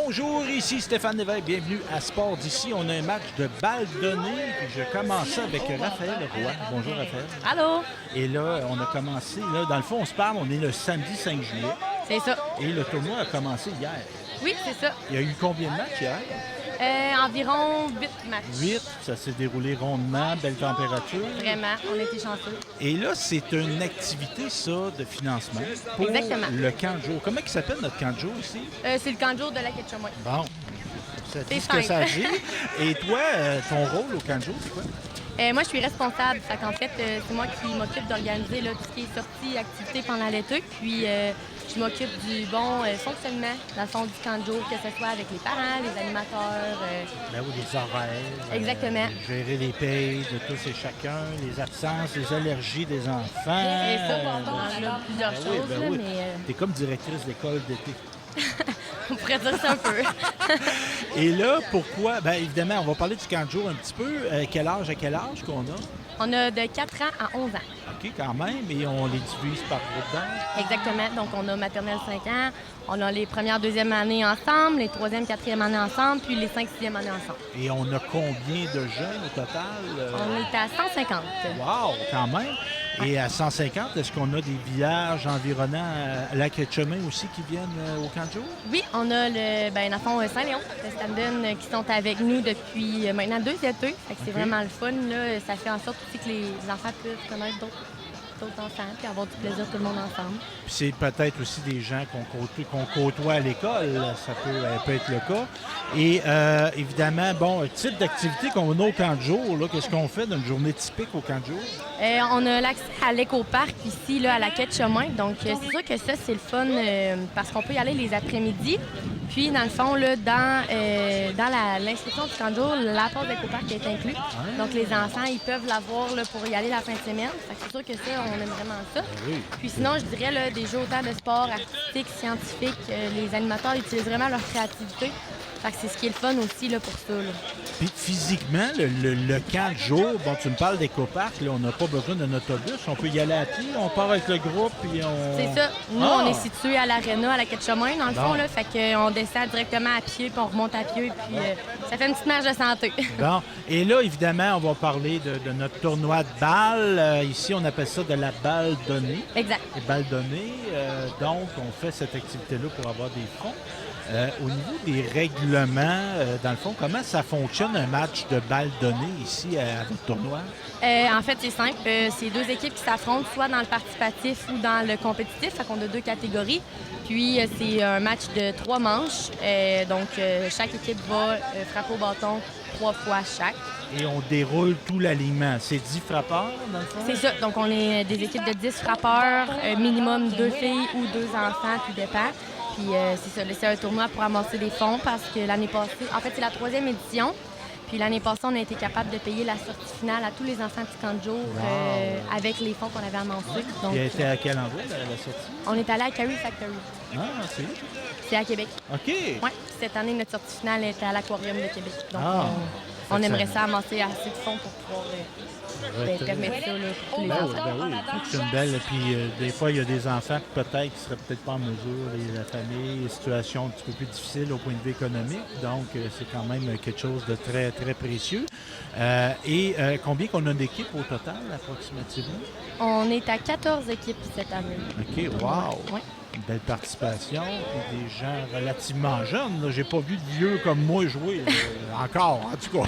Bonjour, ici Stéphane Lévesque. Bienvenue à Sport d'ici. On a un match de balle donnée. Je commence avec Raphaël Roy. Bonjour, Raphaël. Allô? Et là, on a commencé. Là, dans le fond, on se parle. On est le samedi 5 juillet. C'est ça. Et le tournoi a commencé hier. Oui, c'est ça. Il y a eu combien de matchs hier? Environ 8 matchs. 8. Ça s'est déroulé rondement. Belle température. Vraiment, on était chanceux. Et là, c'est une activité, ça, de financement pour Exactement. le camp de jour. Comment il s'appelle, notre camp de jour ici? C'est le camp de jour de la Ketchamois. Bon. Ça dit C'est ce que simple. ça dit. Et toi, ton rôle au camp de jour, c'est quoi? Moi, je suis responsable. Fait qu'en fait, c'est moi qui m'occupe d'organiser là, tout ce qui est sorties, activités pendant l'été. Puis, je m'occupe du bon fonctionnement, dans le fond, du camp de jour, que ce soit avec les parents, les animateurs. Ben oui, les horaires. Exactement. Gérer les payes de tous et chacun, les absences, les allergies des enfants. Et ça, on a plusieurs Ben choses, oui, là, oui. mais T'es comme directrice d'école d'été. on pourrait dire ça un peu. Et là, pourquoi? Bien, évidemment, on va parler du camp de jour un petit peu. Quel âge à quel âge qu'on a? On a de 4 ans à 11 ans. OK, quand même. Et on les divise par groupe d'âge. Exactement. Donc, on a maternelle 5 ans, on a les premières, deuxième années ensemble, les troisième, quatrième années ensemble, puis les 5, sixième années ensemble. Et on a combien de jeunes au total? On est à 150. Wow, quand même. Et à 150, est-ce qu'on a des villages environnants à Lac-Etchemin aussi qui viennent au camp de jour? Oui, on a dans le fond, Saint-Léon, de Standen, qui sont avec nous depuis maintenant 2 étés. Fait que c'est OK. vraiment le fun. Là. Ça fait en sorte aussi que les enfants peuvent connaître d'autres enfants puis avoir du plaisir tout le monde ensemble. Puis c'est peut-être aussi des gens qu'on côtoie à l'école, ça peut être le cas. Et évidemment, bon, un type d'activité qu'on a au camp de jour, là, qu'est-ce qu'on fait d'une journée typique au camp de jour? On a l'accès à l'éco-parc ici, là, à la quai de chemin. Donc, c'est sûr que ça, c'est le fun parce qu'on peut y aller les après-midi. Puis, dans le fond, là, dans l'inscription du camp de jour, la pause d'éco-parc est inclus. Donc, les enfants, ils peuvent l'avoir là, pour y aller la fin de semaine. Fait que c'est sûr que ça, on aime vraiment ça. Oui. Puis sinon, je dirais là, des jeux autant de sport, artistique, scientifique. Les animateurs utilisent vraiment leur créativité. Fait que c'est ce qui est le fun aussi là, pour ça. Là. Puis physiquement, le camp de jour, bon, tu me parles d'éco-parc, là, on n'a pas besoin d'un autobus, on peut y aller à pied, on part avec le groupe, puis on... C'est ça. Nous, Ah! on est situé à l'aréna, à la quai de chemin, dans le Bon. fond. Là, fait qu'on descend directement à pied, puis on remonte à pied, puis ça fait une petite marche de santé. Bon, et là, évidemment, on va parler de notre tournoi de balle. Ici, on appelle ça de la balle donnée. Exact. Les balles données. Donc, on fait cette activité-là pour avoir des fonds. Au niveau des règlements, dans le fond, comment ça fonctionne un match de balles données ici à votre tournoi? En fait, c'est simple. C'est 2 équipes qui s'affrontent, soit dans le participatif ou dans le compétitif. Fait qu'on a 2 catégories. Puis, c'est un match de 3 manches. Donc, chaque équipe va frapper au bâton 3 fois chaque. Et on déroule tout l'alignement. C'est 10 frappeurs, dans le fond? C'est ça. Donc, on est des équipes de 10 frappeurs, minimum 2 filles ou 2 enfants, tout dépend. Puis c'est ça, c'est un tournoi pour amasser des fonds parce que l'année passée, en fait, c'est la 3e édition. Puis l'année passée, on a été capable de payer la sortie finale à tous les enfants du camp de jour avec les fonds qu'on avait amassés. Donc, Il a été à quel endroit, la sortie? on est allé à Carrie Factory. Ah, c'est où? C'est à Québec. OK. Oui, cette année, notre sortie finale était à l'Aquarium de Québec. Donc, Ah. on aimerait ça amasser assez de fonds pour pouvoir permettre ça là, pour tous les Ben oui, enfants. ben oui. C'est une belle. Puis des fois, il y a des enfants qui peut-être qui seraient peut-être pas en mesure, la famille, les situations un petit peu plus difficiles au point de vue économique. Donc, c'est quand même quelque chose de très, très précieux. Et combien qu'on a d'équipes au total, approximativement? On est à 14 équipes cette année. OK, wow! Oui. Une belle participation, puis des gens relativement jeunes. Là. J'ai pas vu de vieux comme moi jouer, encore, en tout cas.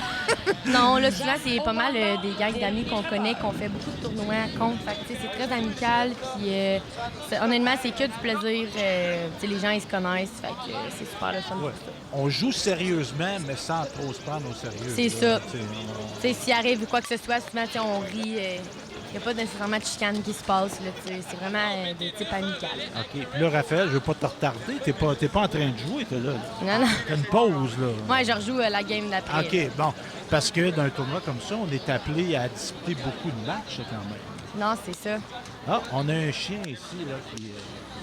Non, là, souvent, c'est pas mal des gangs d'amis qu'on connaît, qu'on fait beaucoup de tournois contre. Fait que, tu sais, c'est très amical. Puis, honnêtement, c'est que du plaisir. Tu sais, les gens, ils se connaissent. Fait que c'est super le fun pour Ouais. ça. On joue sérieusement, mais sans trop se prendre au sérieux. C'est là. ça. Tu sais, Tu sais, s'il arrive quoi que ce soit, souvent, tu sais, on rit. Il n'y a pas nécessairement de chicane qui se passe. Là, tu sais. C'est vraiment de type amical. OK. Puis là, Raphaël, je veux pas te retarder. T'es pas en train de jouer, t'es là. Non, non. T'as une pause, là. Moi, je rejoue la game d'après. OK, bon. Parce que dans un tournoi comme ça, on est appelé à disputer beaucoup de matchs, quand même. Non, c'est ça. Ah, on a un chien ici, là, qui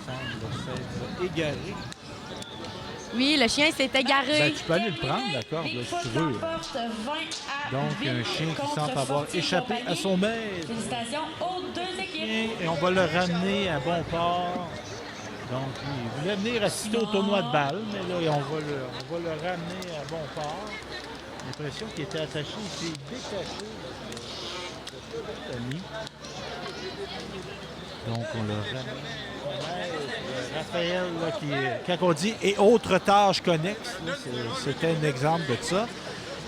semble s'être égaré. Oui, le chien s'est égaré. Ben, tu peux aller le prendre, d'accord, là, si tu veux. Donc, un chien qui semble avoir échappé à son maître. Félicitations aux 2 équipes. Et on va le ramener à bon port. Donc, il voulait venir assister au tournoi de balle, mais là, on va le ramener à bon port. J'ai l'impression qu'il était attaché, il s'est détaché. Donc, on le ramène. Raphaël, là, quand on dit « et autres tâches connexes », c'était un exemple de ça.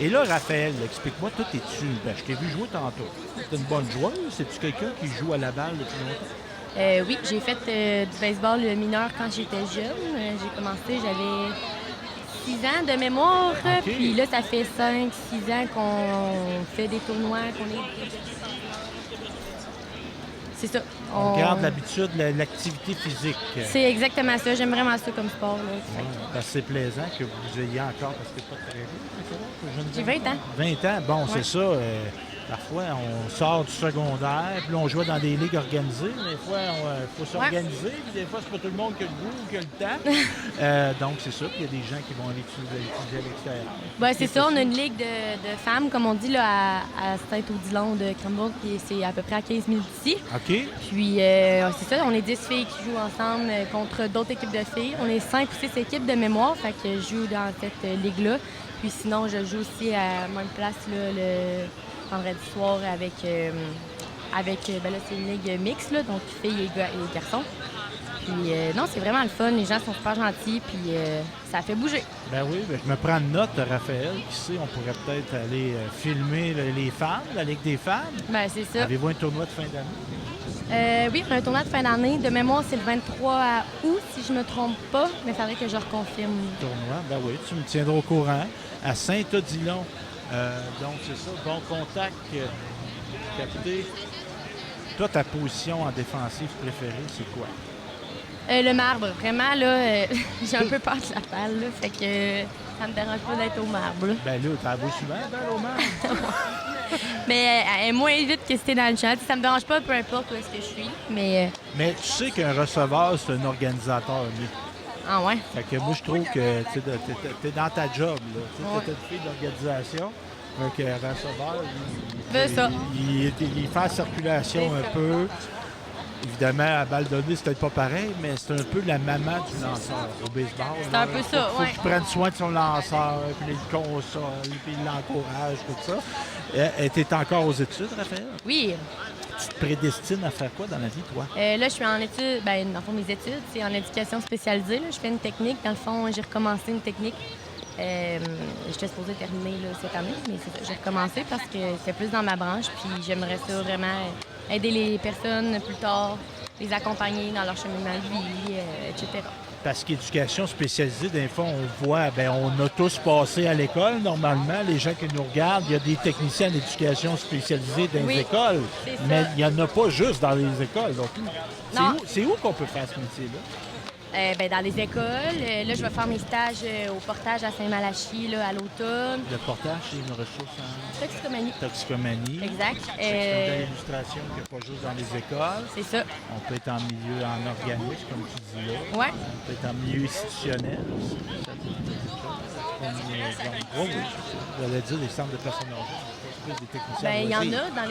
Et là, Raphaël, explique-moi, toi, t'es-tu... Ben, je t'ai vu jouer tantôt. T'es une bonne joueuse? C'est-tu quelqu'un qui joue à la balle depuis longtemps? Oui, j'ai fait du baseball mineur quand j'étais jeune. J'ai commencé, j'avais 6 ans de mémoire. Okay. Puis là, ça fait 5-6 ans qu'on fait des tournois, qu'on est... C'est ça. On garde l'habitude, l'activité physique. C'est exactement ça. J'aime vraiment ça comme sport. Là. Ouais, c'est plaisant que vous ayez encore, parce que c'est pas très vieux. J'ai 20 ans. 20 ans, bon, c'est ça. Parfois, on sort du secondaire, puis là, on joue dans des ligues organisées. Des fois, il faut s'organiser, puis des fois, c'est pas tout le monde qui a le goût ou qui a le temps. Donc, c'est ça. Puis il y a des gens qui vont aller étudier à l'extérieur. Ben, c'est ça. On a une ligue de femmes, comme on dit, là, à Saint-Odilon de Cranbrook, et c'est à peu près à 15 000 d'ici. OK. Puis, c'est ça. On est 10 filles qui jouent ensemble contre d'autres équipes de filles. On est 5 ou 6 équipes de mémoire, fait que je joue dans cette ligue-là. Puis sinon, je joue aussi à même place là, le vendredi soir avec ben là, c'est une ligue mixte, là, donc filles et garçons. Puis non, c'est vraiment le fun. Les gens sont super gentils, puis ça fait bouger. Ben oui, ben, je me prends de note, Raphaël. Qui sait, on pourrait peut-être aller filmer les femmes, la Ligue des femmes. Ben c'est ça. Avez-vous un tournoi de fin d'année? Oui, on a un tournoi de fin d'année. De mémoire, c'est le 23 août, si je ne me trompe pas, mais il faudrait que je reconfirme. Tournoi, ben oui, tu me tiendras au courant. À Saint-Odilon. Donc, c'est ça. Bon contact, capté. Toi, ta position en défensive préférée, c'est quoi? Le marbre. Vraiment, là, j'ai un peu peur de la balle, là, fait que ça me dérange pas d'être au marbre. Là. Ben là, t'as beau souvent, la balle au marbre? Mais elle est moins vite que si t'es dans le champ. Ça me dérange pas, peu importe où est-ce que je suis. Mais tu sais qu'un receveur, c'est un organisateur, lui. Ah ouais? Fait que moi, je trouve que t'es dans ta job, là. T'es une fille d'organisation. Donc, un receveur, il fait la circulation un peu. Évidemment, à balle donnée, c'est peut-être pas pareil, mais c'est un peu la maman du lanceur au baseball. C'est un peu ça, faut qu'il prenne soin de son lanceur, puis il le console, puis il l'encourage, tout ça. T'es encore aux études, Raphaël? Oui. Tu te prédestines à faire quoi dans la vie, toi? Là, je suis en études, dans le fond, mes études, c'est en éducation spécialisée. Là. Je fais une technique. Dans le fond, j'ai recommencé une technique. J'étais supposée terminer là, cette année, mais j'ai recommencé parce que c'est plus dans ma branche. Puis j'aimerais ça vraiment aider les personnes plus tard, les accompagner dans leur cheminement de vie, etc. Parce qu'éducation spécialisée, des fois, on voit, on a tous passé à l'école, normalement. Les gens qui nous regardent, il y a des techniciens d'éducation spécialisée dans les écoles. Mais il n'y en a pas juste dans les écoles. Donc, c'est où qu'on peut faire ce métier-là? Dans les écoles. Là, je vais faire mes stages au portage à Saint-Malachie là, à l'automne. Le portage, c'est une ressource en toxicomanie. Toxicomanie. Exact. C'est une belle illustration qu'il n'y a pas juste dans les écoles. C'est ça. On peut être en milieu en organisme, comme tu dis là. Ouais. On peut être en milieu institutionnel aussi. Oui, j'allais dire les centres de personnes âgées. Des techniciens. Il y en a dans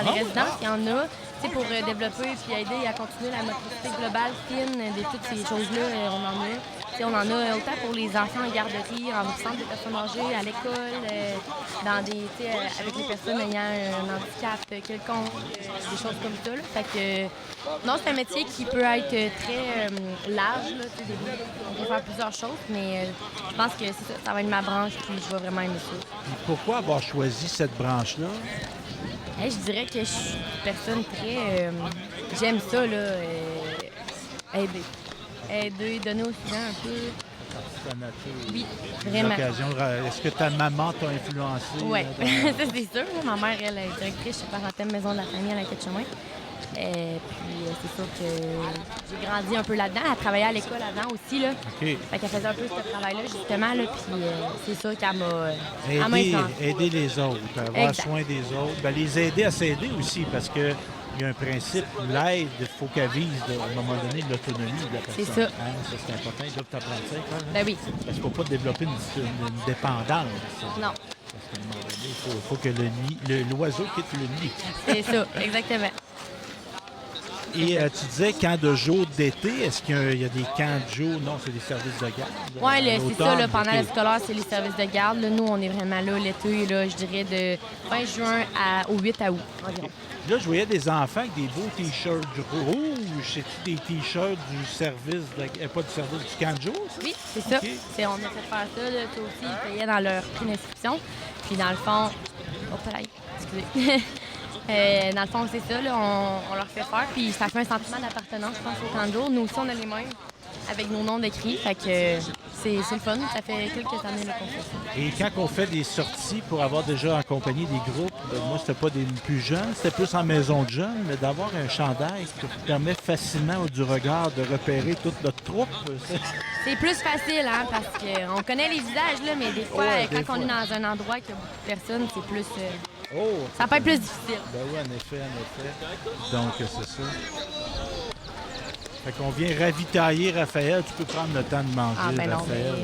les résidences, il y en a. Pour développer et aider à continuer la motricité globale fine de toutes ces choses-là, on en a. On en a autant pour les enfants en garderie, en centre de personnes âgées, à l'école, avec les personnes ayant un handicap quelconque, des choses comme ça. Là. Fait que, non, c'est un métier qui peut être très large. Là, on peut faire plusieurs choses, mais je pense que ça va être ma branche puis je vais vraiment aimer ça. Et pourquoi avoir choisi cette branche-là? Je dirais que je suis une personne très... j'aime ça, là, aider, donner aux gens un peu. Ta nature. Oui, vraiment. Est-ce que ta maman t'a influencé? Oui, ça c'est sûr. Ma mère, elle est directrice chez Parentème Maison de la Famille à la Quai-de-Chemin. Puis c'est sûr que j'ai grandi un peu là-dedans. Elle travaillait à l'école avant aussi. Là. OK. Fait qu'elle faisait un peu ce travail-là, justement. Là, puis c'est sûr qu'elle m'a aider les autres, avoir soin des autres. Les aider à s'aider aussi, parce que il y a un principe, l'aide, il faut qu'elle vise, à un moment donné, l'autonomie de la personne. C'est ça. Ça, c'est important. Ils doivent t'apprendre ça, quoi. Ben oui. Parce qu'il ne faut pas développer une dépendance. Non. Parce qu'à un moment donné, il faut que l'oiseau quitte le nid. C'est ça, exactement. Et tu disais camp de jour d'été. Est-ce qu'il y a des camps de jour? Non, c'est des services de garde. Oui, c'est ça. Là, pendant okay. le scolaire, c'est les services de garde. Là, nous, on est vraiment là l'été, là, je dirais de fin juin au 8 août environ. Là, je voyais des enfants avec des beaux T-shirts rouges. C'est-tu des T-shirts du service, pas du service, du camp de jour, ça? Oui, c'est ça. On a fait faire ça. Là, ça aussi, ils payaient dans leur prix d'inscription. Puis dans le fond... Oh, là, excusez. Dans le fond, c'est ça. Là, on leur fait faire. Puis ça fait un sentiment d'appartenance, je pense, au camp de jour. Nous aussi, on a les mêmes avec nos noms décrits. Fait que c'est le fun. Ça fait quelques années qu'on fait ça. Et quand on fait des sorties pour avoir déjà accompagné des groupes, moi, c'était pas des plus jeunes, c'était plus en maison de jeunes, mais d'avoir un chandail qui permet facilement du regard de repérer toute notre troupe. C'est plus facile, hein, parce qu'on connaît les visages, là, mais des fois, quand on est dans un endroit qu'il y a beaucoup de personnes, c'est plus... ça peut être plus difficile. Ben oui, en effet. Donc, c'est ça. Fait qu'on vient ravitailler Raphaël. Tu peux prendre le temps de manger, Raphaël.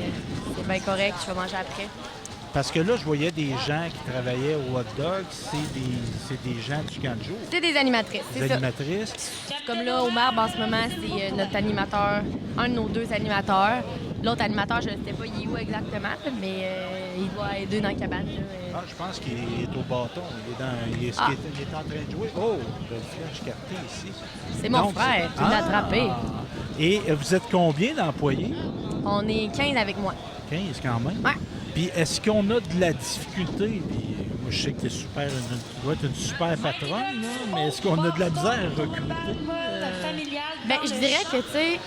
C'est bien correct. Je vais manger après. Parce que là, je voyais des gens qui travaillaient au hot dog. C'est des gens du camp de jour. C'est des animatrices, c'est ça. Animatrices. Comme là, au Marbre, en ce moment, c'est notre animateur, un de nos deux animateurs. L'autre animateur, je ne sais pas il est où exactement, mais il doit aider dans la cabane. Là. Je pense qu'il est au bâton. Il est en train de jouer. Oh, le flèche carté ici. C'est mon frère, tu l'as attrapé. Et vous êtes combien d'employés? On est 15 avec moi. 15 quand même? Ouais. Puis est-ce qu'on a de la difficulté? Puis moi, je sais que tu dois être une super patronne, là, mais est-ce qu'on a de la misère à recruter? Bien, je dirais que, tu sais,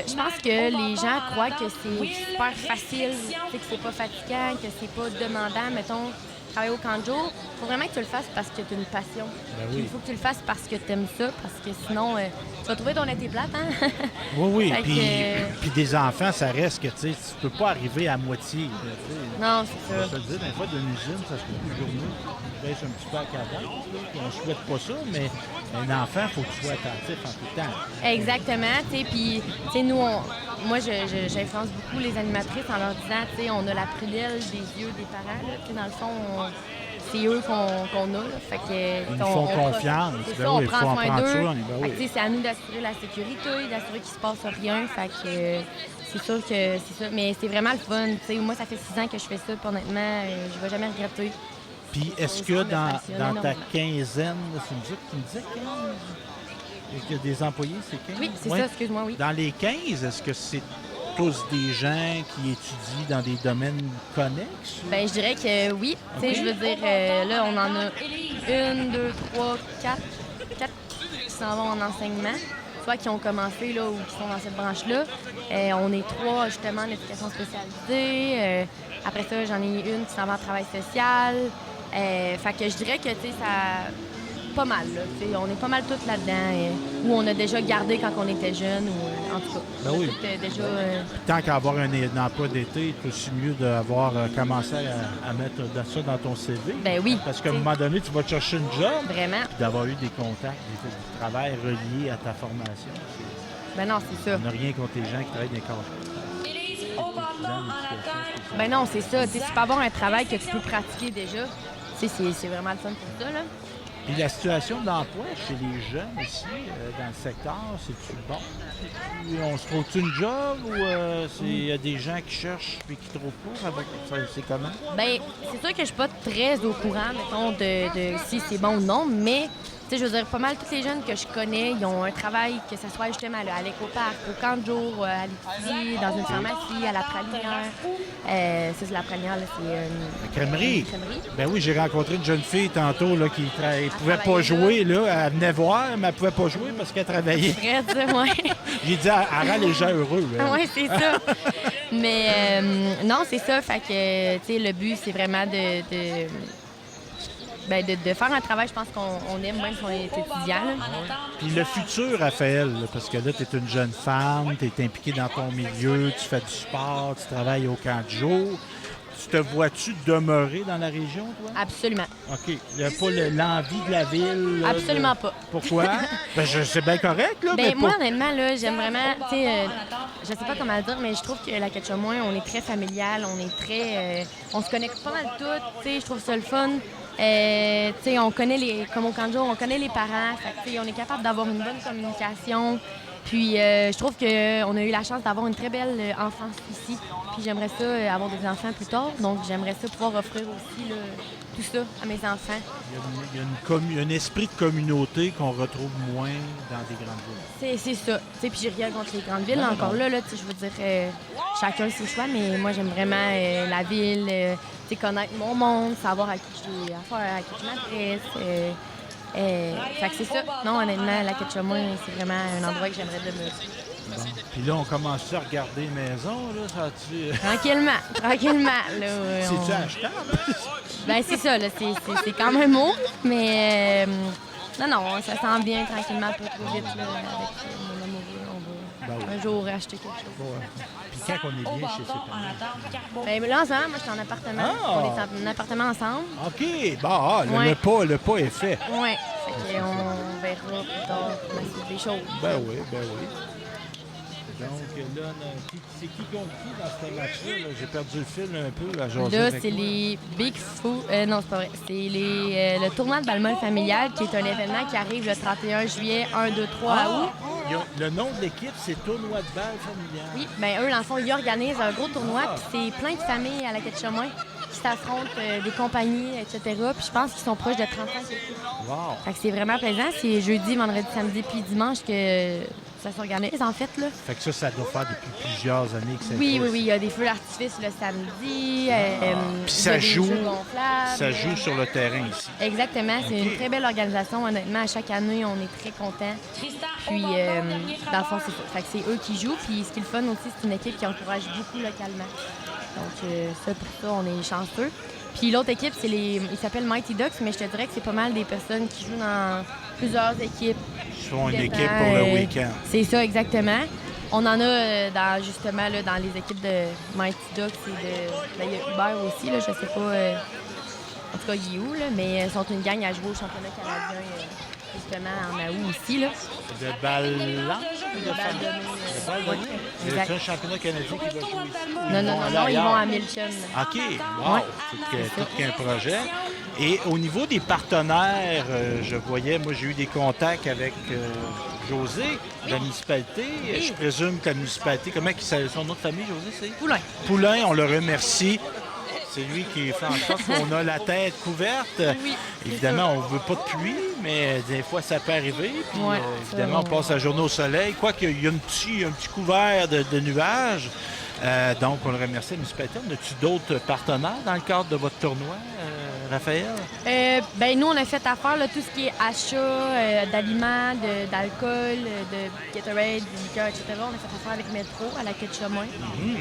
je pense que les gens croient que c'est super facile, que c'est pas fatigant, que c'est pas demandant, mettons, travailler au camp de jour. Il faut vraiment que tu le fasses parce que tu as une passion. Ben oui. Il faut que tu le fasses parce que tu aimes ça, parce que sinon, tu vas trouver ton été plate, hein? Oui. Puis des enfants, ça reste que, tu sais, tu peux pas arriver à moitié. Non, c'est ça. Je te le dis, des fois, d'une usine, ça se fait une journée. Tu baisses un petit peu à cadence. On ne souhaite pas ça, mais un enfant, il faut que tu sois attentif en tout temps. Exactement, tu sais, puis, tu sais, nous, moi, j'influence beaucoup les animatrices en leur disant, tu sais, on a la prunelle des yeux des parents, là, tu sais, dans le fond, c'est eux qu'on a, là, fait que... Ils nous font confiance, on prend soin d'eux. Ben oui. C'est à nous d'assurer la sécurité, d'assurer qu'il se passe rien, fait que c'est sûr que c'est ça, mais c'est vraiment le fun, tu sais, moi, ça fait 6 ans que je fais ça, puis honnêtement, je vais jamais regretter. Puis est-ce que dans ta quinzaine, c'est ça que tu me disais, 15? Et qu'il y a des employés, c'est 15? Oui, c'est ça, excuse-moi, oui. Dans les 15, est-ce que c'est tous des gens qui étudient dans des domaines connexes? Bien, je dirais que oui. Okay. Tu sais, je veux dire, là, on en a 1, 2, 3, 4 qui s'en vont en enseignement, soit qui ont commencé là, ou qui sont dans cette branche-là. On est 3, justement, en éducation spécialisée. Après ça, j'en ai une qui s'en va en travail social. Fait que je dirais que, tu sais, ça... Pas mal, là. T'sais, on est pas mal toutes là-dedans. Où on a déjà gardé quand on était jeune, ou en tout cas. Ben oui. Déjà, tant qu'à avoir un emploi d'été, c'est aussi mieux d'avoir commencé à mettre ça dans ton CV. Ben oui. Parce qu'à un moment donné, tu vas te chercher une job. Vraiment. Puis d'avoir eu des contacts, du travail relié à ta formation. Ben non, c'est ça. On n'a rien contre les gens qui travaillent dans les cages. Ben non, c'est ça. Tu peux avoir un travail que tu peux pratiquer déjà. C'est vraiment le fun pour ça, là. Puis la situation d'emploi chez les jeunes ici, dans le secteur, c'est-tu bon? On se trouve-tu une job ou il y a des gens qui cherchent et qui trouvent pas? C'est comment? Bien, c'est sûr que je suis pas très au courant, mettons, de si c'est bon ou non, mais tu sais, je veux dire, pas mal tous les jeunes que je connais, ils ont un travail, que ce soit justement là, à l'éco-parc, au camp de jour, à l'épicerie, dans une pharmacie, à la pralinière. Ça, c'est la pralinière, là, c'est la crèmerie. Une crèmerie. Ben oui, j'ai rencontré une jeune fille tantôt là, qui ne pouvait pas jouer. Là. Elle venait voir, mais elle ne pouvait pas jouer parce qu'elle travaillait. Très ça, ouais. J'ai dit, elle rend les gens heureux. Oui, c'est ça. Mais non, c'est ça. Fait que, tu sais, le but, c'est vraiment de faire un travail, je pense qu'on aime, même si on est étudiant. Là. Puis le futur, Raphaël, là, parce que là, tu es une jeune femme, tu es impliquée dans ton milieu, tu fais du sport, tu travailles au camp de jour. Tu te vois-tu demeurer dans la région, toi? Absolument. OK. Il n'y a pas l'envie de la ville? Là, absolument pas. Pourquoi? C'est bien correct, là. Ben, moi, honnêtement, là, j'aime vraiment, tu sais, je sais pas comment le dire, mais je trouve que la Ketchamois, on est très familial, on est très... on se connecte pas mal toutes, tu sais, je trouve ça le fun. On connaît comme au camp de jour, on connaît les parents. Fait que, on est capable d'avoir une bonne communication. Puis je trouve qu'on a eu la chance d'avoir une très belle enfance ici. Puis j'aimerais ça avoir des enfants plus tard. Donc j'aimerais ça pouvoir offrir aussi là, tout ça à mes enfants. Il y a un esprit de communauté qu'on retrouve moins dans des grandes villes. C'est ça. Puis j'ai rien contre les grandes villes. Non, encore non. là, je veux dire, chacun ses choix, mais moi j'aime vraiment la ville, connaître mon monde, savoir à qui j'ai affaire, à qui je m'adresse. Fait que c'est ça. Non, honnêtement, la Quetchamois, c'est vraiment un endroit que j'aimerais demeurer. Bon. Puis là, on commence à regarder les maisons, là, ça a-tu... Tranquillement, là. C'est-tu achetable? Ben c'est ça, là. C'est quand même haut, mais non, ça s'en vient tranquillement, pas trop vite, là, avec mon amoureux. On va un jour acheter quelque chose. Ouais. Puis quand on est bien chez ses parents? Ben là, en ce moment, moi, je suis en appartement. Ah! On est en appartement ensemble. OK. Bon, le pas est fait. Oui. Fait qu'on verra plus tard la suite des choses. Ben oui. Donc là, c'est qui contre qui dans ce match-là? J'ai perdu le fil un peu. Là, c'est les Big Foo. Non, c'est pas vrai. C'est le tournoi de Balmol familial, qui est un événement qui arrive le 31 juillet, 1, 2, 3 août. Le nom de l'équipe, c'est Tournoi de balle familial. Oui, bien eux, dans le fond, ils organisent un gros tournoi, puis c'est plein de familles à la Quetchamois qui s'affrontent, des compagnies, etc. Puis je pense qu'ils sont proches de 35 équipes. Wow! Fait que c'est vraiment plaisant. C'est jeudi, vendredi, samedi, puis dimanche que ça s'organise, en fait, là. Fait que ça doit faire depuis plusieurs années que ça Oui. Il y a des feux d'artifice le samedi. Puis ça joue gonflables. sur le terrain ici. Exactement. C'est une très belle organisation. Honnêtement, à chaque année, on est très contents. Puis, dans le fond, c'est ça. Fait que c'est eux qui jouent. Puis, ce qui est le fun aussi, c'est une équipe qui encourage beaucoup localement. Donc, ça, pour ça, on est chanceux. Puis, l'autre équipe, ils s'appellent Mighty Ducks, mais je te dirais que c'est pas mal des personnes qui jouent dans plusieurs équipes. Ils font une équipe pour le week-end. C'est ça, exactement. On en a justement là, dans les équipes de Mighty Ducks et il y a Hubert aussi, là, je sais pas, en tout cas, il est où, là, mais ils sont une gang à jouer au championnat canadien, justement, en août aussi. Là. De balle De balle donnée. C'est un championnat canadien qui va jouer ici. Non, ils vont à Milton. OK, wow, Ouais. c'est tout qu'un projet. Et au niveau des partenaires, je voyais, moi j'ai eu des contacts avec José, de la municipalité. Oui. Je présume que la municipalité, son nom de famille, José, c'est? Poulain. Poulain, on le remercie. C'est lui qui fait en sorte qu'on a la tête couverte. Oui, évidemment, on ne veut pas de pluie, mais des fois, ça peut arriver. Puis, ouais, évidemment, on passe la journée au soleil. Quoiqu'il y a un petit couvert de nuages. Donc, on le remercie, la municipalité. On a-tu d'autres partenaires dans le cadre de votre tournoi, Raphaël? Nous, on a fait affaire, là, tout ce qui est achat d'aliments, d'alcool, de Gatorade, du liqueur, etc. On a fait affaire avec Métro à la Quetchamois.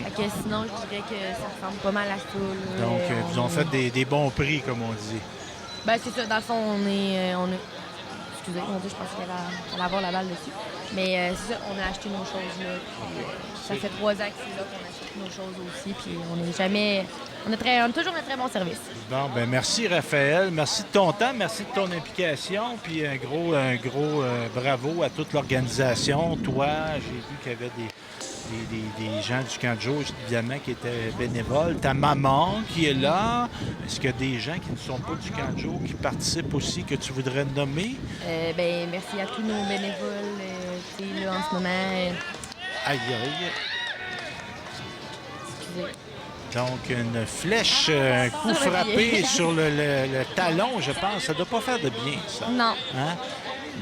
Fait que sinon, je dirais que ça ressemble pas mal à ça. Là. Donc, vous ont fait des bons prix, comme on dit. C'est ça. Dans le fond, excusez, mon Dieu, je pensais qu'elle allait avoir la balle dessus. Mais c'est ça, on a acheté nos choses là. Puis, ça fait 3 ans que c'est là qu'on achète nos choses aussi. Puis on a toujours un très bon service. Bon, ben merci Raphaël. Merci de ton temps, merci de ton implication. Puis un gros bravo à toute l'organisation. Toi, j'ai vu qu'il y avait des gens du camp de jour, évidemment, qui étaient bénévoles. Ta maman qui est là. Est-ce qu'il y a des gens qui ne sont pas du camp de jour qui participent aussi, que tu voudrais nommer? Merci à tous nos bénévoles là, en ce moment. Aïe, aïe. Excusez. Donc, une flèche, un coup frappé sur le talon, je pense. Ça ne doit pas faire de bien, ça. Non. Hein?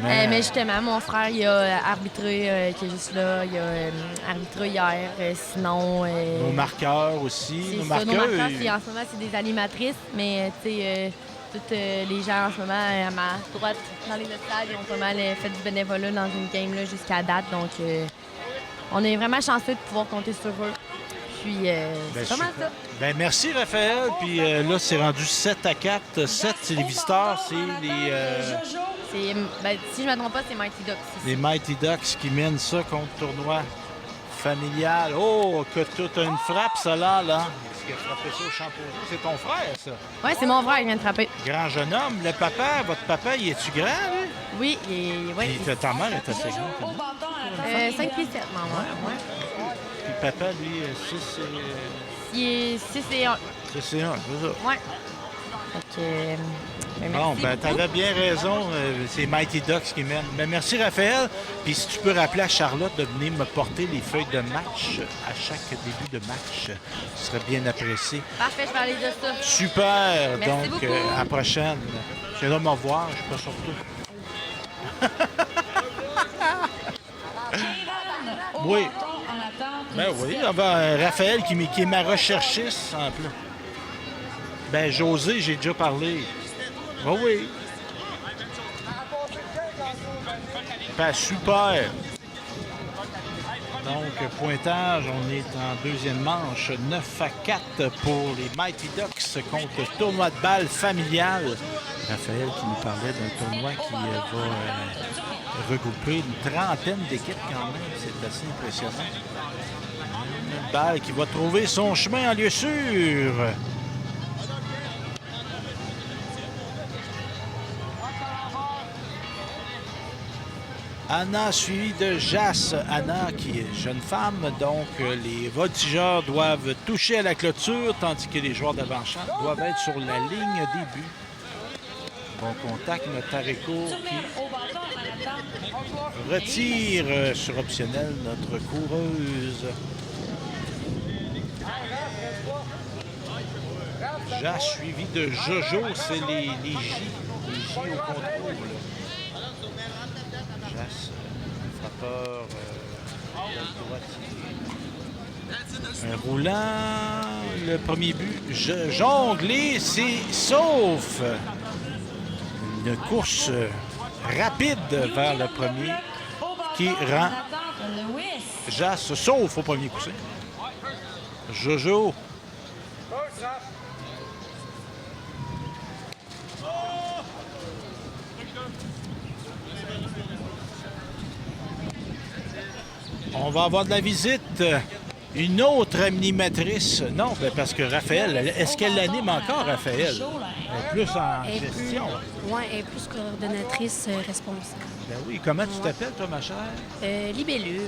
Mais justement, mon frère, il a arbitré, qui est juste là. Il a arbitré hier. Sinon... nos marqueurs aussi. C'est ça, nos marqueurs, en ce moment, c'est des animatrices. Mais, tu sais, tous les gens, en ce moment, à ma droite, dans les stades, ils ont pas mal fait du bénévolat dans une game là, jusqu'à date. Donc, on est vraiment chanceux de pouvoir compter sur eux. Puis, c'est pas mal ça. Ben, merci, Raphaël. Puis là, c'est rendu 7-4. 7, c'est les visiteurs, c'est les... si je ne me trompe pas, c'est Mighty Ducks. Les Mighty Ducks qui mènent ça contre le tournoi familial. Oh, que toute une frappe, ça là. Est-ce qu'il a frappé ça au championnat? C'est ton frère, ça? Oui, c'est mon frère qui vient de frapper. Grand jeune homme. Le papa, votre papa, il est-tu grand, lui? Oui, Puis ta mère est assez grande. 5 pieds 7, maman. Ouais. Puis papa, lui, 6 Il est 6 et 1. 6 et 1, c'est ça. Oui. Fait que, Bon, merci ben, beaucoup. t'avais bien raison. C'est Mighty Ducks qui mène. Ben, merci, Raphaël. Puis si tu peux rappeler à Charlotte de venir me porter les feuilles de match à chaque début de match, ce serait bien apprécié. Parfait, je vais aller de ça. Super! Merci Donc, beaucoup. à la prochaine. Je viens de me revoir, je suis pas surtout. Oui. Ben oui, Raphaël qui est ma recherchiste en plus. Ben José, j'ai déjà parlé. Ben oui. Ben super. Donc, pointage, on est en deuxième manche, 9-4 pour les Mighty Ducks contre tournoi de balle familial. Raphaël qui nous parlait d'un tournoi qui va regrouper une trentaine d'équipes quand même. C'est assez impressionnant. Une balle qui va trouver son chemin en lieu sûr. Anna suivie de Jas. Anna qui est jeune femme, donc les voltigeurs doivent toucher à la clôture, tandis que les joueurs d'avant-champ doivent être sur la ligne des buts. Bon contact, notre Tareko qui retire sur optionnel notre coureuse. Jas suivi de Jojo, c'est les J au contrôle. Frappeur un roulant, le premier but, jonglé, c'est sauf. Une course rapide vers le premier qui rend Jas sauf au premier coup. Jojo. On va avoir de la visite. Une autre animatrice. Non, ben parce que Raphaël, est-ce qu'elle l'anime encore, Raphaël? Elle est plus en gestion. Oui, elle est plus coordonnatrice responsable. Ben oui, comment tu t'appelles, toi, ma chère? Libellule.